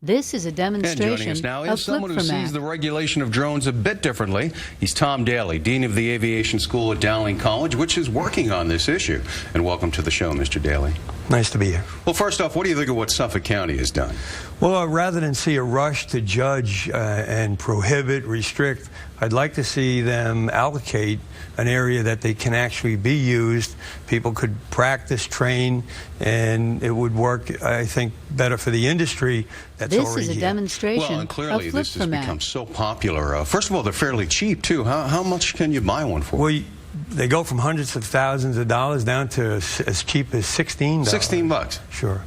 This is a demonstration and joining us now is of someone who sees the regulation of drones a bit differently. He's Tom Daly, Dean of the Aviation School at Dowling College, which is working on this issue. And welcome to the show, Mr. Daly. Nice to be here. Well, first off, what do you think of what Suffolk County has done? Well, rather than see a rush to judge and prohibit, restrict, I'd like to see them allocate an area that they can actually be used. People could practice, train, and it would work, I think, better for the industry that's this already is a here. demonstration Well, and clearly of this has become so popular. First of all, they're fairly cheap, too. How much can you buy one for? Well, they go from hundreds of thousands of dollars down to as cheap as $16. $16? Sure.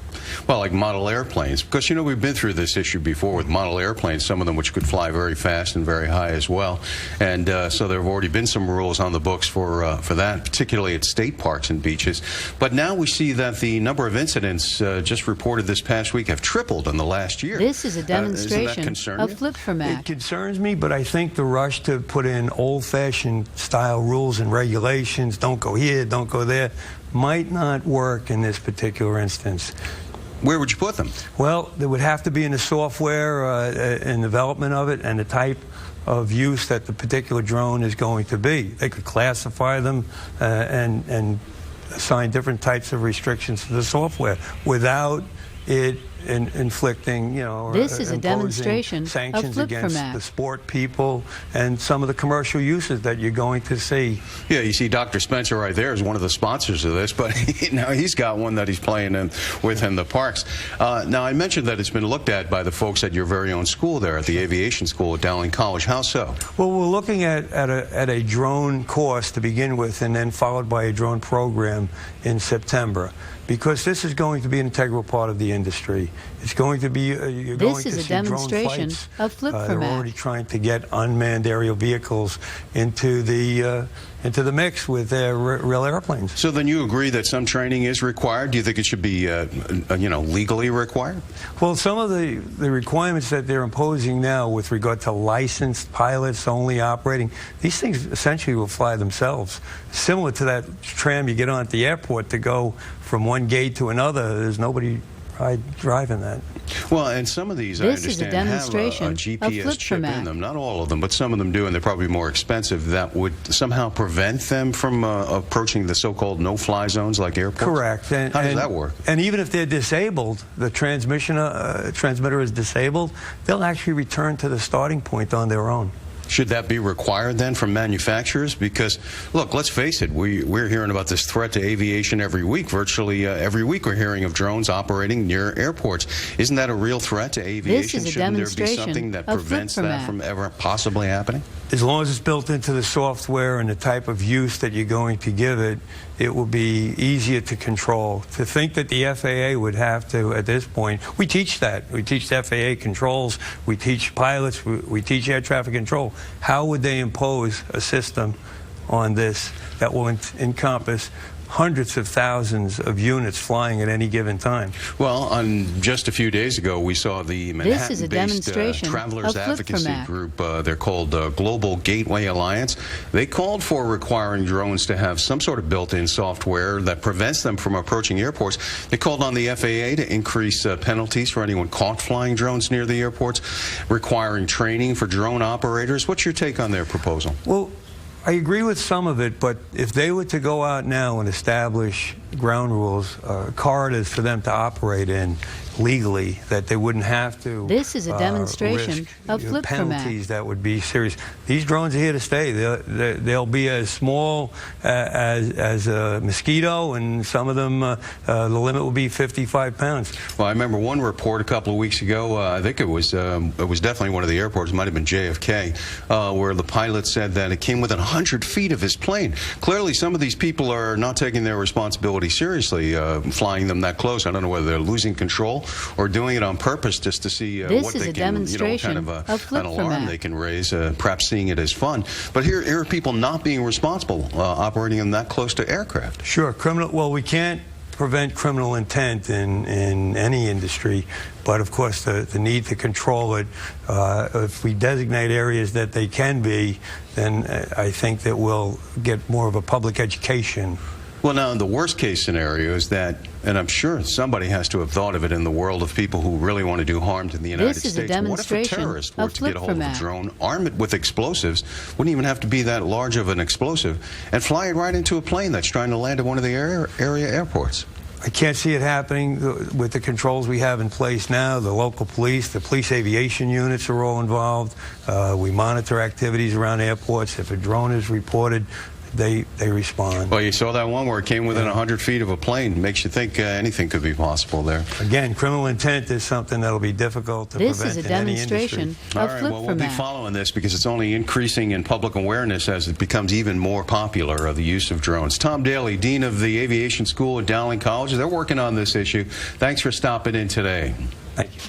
Well, like model airplanes, because, you know, we've been through this issue before with model airplanes, some of them which could fly very fast and very high as well. And so there have already been some rules on the books for that, particularly at state parks and beaches. But now we see that the number of incidents just reported this past week have tripled in the last year. This is a demonstration of flip-format. It concerns me, but I think the rush to put in old-fashioned style rules and regulations, don't go here, don't go there, might not work in this particular instance. Where would you put them? Well, there would have to be in the software and development of it and the type of use that the particular drone is going to be. They could classify them and assign different types of restrictions to the software without it inflicting, you know, this is a demonstration sanctions of against the sport people and some of the commercial uses that you're going to see. Yeah, you see Dr. Spencer right there is one of the sponsors of this, but now he's got one that he's playing with in the parks. Now, I mentioned that it's been looked at by the folks at your very own school there, at the Aviation School at Dowling College. How so? Well, we're looking at a drone course to begin with, and then followed by a drone program in September, because this is going to be an integral part of the industry. It's going to be, you're going to see drone flights. Of flip-format. They're already trying to get unmanned aerial vehicles into the mix with their real airplanes. So then you agree that some training is required? Do you think it should be, you know, legally required? Well, some of the requirements that they're imposing now with regard to licensed pilots only operating, these things essentially will fly themselves. Similar to that tram you get on at the airport to go from one gate to another. There's nobody driving that. Well, and some of these, I understand, have a GPS chip in them. Not all of them, but some of them do, and they're probably more expensive. That would somehow prevent them from approaching the so-called no-fly zones like airports? Correct. How does that work? And even if they're disabled, the transmitter is disabled, they'll actually return to the starting point on their own. Should that be required then from manufacturers? Because, look, let's face it, we're hearing about this threat to aviation every week. Virtually every week we're hearing of drones operating near airports. Isn't that a real threat to aviation? Shouldn't there be something that prevents that from ever possibly happening? As long as it's built into the software and the type of use that you're going to give it, it will be easier to control. To think that the FAA would have to, at this point, we teach that. We teach the FAA controls, we teach pilots, we teach air traffic control. How would they impose a system on this that will encompass hundreds of thousands of units flying at any given time? Well, just a few days ago, we saw the Manhattan-based Travelers Advocacy Group. They're called Global Gateway Alliance. They called for requiring drones to have some sort of built-in software that prevents them from approaching airports. They called on the FAA to increase penalties for anyone caught flying drones near the airports, requiring training for drone operators. What's your take on their proposal? Well, I agree with some of it, but if they were to go out now and establish ground rules, corridors for them to operate in legally, that they wouldn't have to this is a demonstration of flip-format. Penalties that would be serious. These drones are here to stay. They'll be as small as a mosquito, and some of them, the limit will be 55 pounds. Well, I remember one report a couple of weeks ago, I think it was definitely one of the airports, it might have been JFK, where the pilot said that it came within 100 feet of his plane. Clearly, some of these people are not taking their responsibility seriously, flying them that close. I don't know whether they're losing control or doing it on purpose just to see what they can, you know, kind of an alarm they can raise, perhaps seeing it as fun. But here are people not being responsible, operating them that close to aircraft. Sure. Well, we can't prevent criminal intent in any industry, but of course the need to control it, if we designate areas that they can be, then I think that we'll get more of a public education Well, now, the worst case scenario is that, and I'm sure somebody has to have thought of it in the world of people who really want to do harm to the United States. This is a demonstration what if a terrorist were of to get a hold of a flip-for-mat. drone, arm it with explosives, wouldn't even have to be that large of an explosive, and fly it right into a plane that's trying to land at one of the area airports? I can't see it happening with the controls we have in place now. The local police, the police aviation units are all involved. We monitor activities around airports. If a drone is reported, they respond. Well, you saw that one where it came within 100 feet of a plane. Makes you think anything could be possible there. Again, criminal intent is something that'll be difficult to This prevent is a in any demonstration industry. All of right, well, we'll be flip-for-mat. following this because it's only increasing in public awareness as it becomes even more popular of the use of drones. Tom Daly, Dean of the Aviation School at Dowling College, they're working on this issue. Thanks for stopping in today. Thank you.